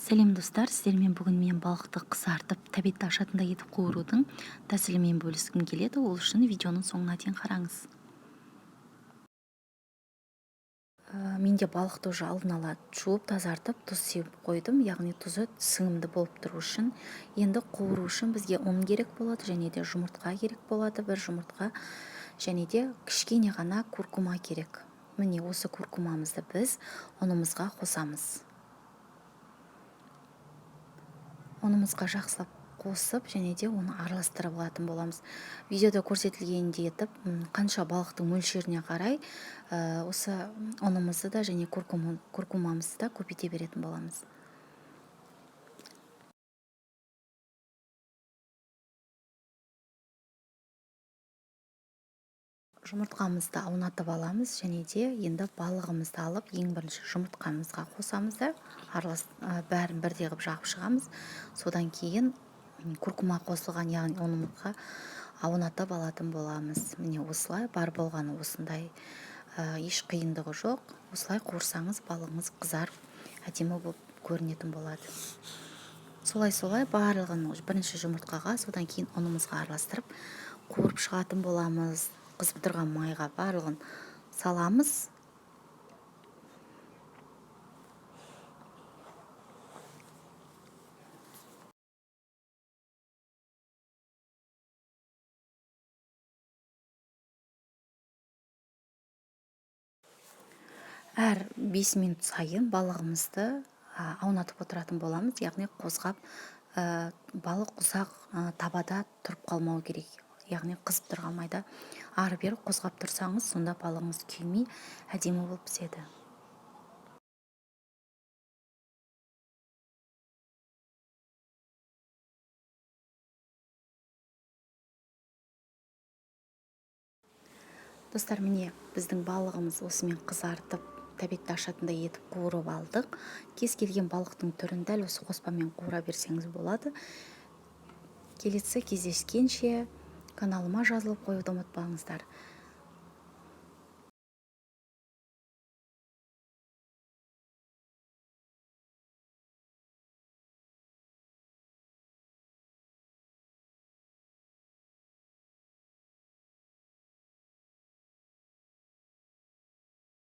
Сәлем достар, сіздермен бүгін мен балықты қызартып, тәбетті ашатында етіп қуырудың тәсілімен бөліскім келеді. Ол үшін видеоның соңына дейін қараңыз. Менде балықты уже алдын ала жуып, тазартып, тұз сепіп қойдым. Яғни тұзы сіңімді болып тұру үшін. Енді қуыру үшін бізге ұн керек болады, және де жұмыртқа керек болады, бір жұмыртқа, және де кішкене ғана куркума керек. Міне осы куркумамызды біз ұнымызға қосамыз. Онымызға жақсылап қосып, және де оны араластырып алатын боламыз. Видеода көрсетілгендей етіп, қанша балықтың мөлшеріне қарай осы онымызды да және куркумамызды да көбейте беретін боламыз. Жұмыртқамызды аунатып аламыз, және де енді балығымызды алып, ең бірінші жұмыртқамызға қосамыз да бәрін бірдей қылып жағып шығамыз. Содан кейін куркума қосылған, яғни онымызға аунатып алатын боламыз. Міне осылай, бар болғаны осындай, еш қиындығы жоқ. Осылай қуырсаңыз балығыңыз қызарып, әдемі болып көрінетін болады. Солай барлығын бірінші жұмыртқаға, содан кейін ұнымызға араластырып қуырып шығатын боламыз. Қызып тұрған майға барлығын саламыз. Әр 5 минут сайын балығымызды аунатып отыратын боламыз, яғни қозғап, балық ұзақ табада тұрып қалмау керек. Яғни қызып тұрған майда ары-бері қозғап тұрсаңыз, сонда балығыңыз күймей әдемі болып піседі. Достар, міне біздің балығымыз осымен қызартып, тәбетті ашатындай етіп қуырып алдық. Кез келген балықтың түрін дәл осы қоспамен қуыра берсеңіз болады. Келесі кездескенше каналыма жазылып қоюды ұмытпаңыздар.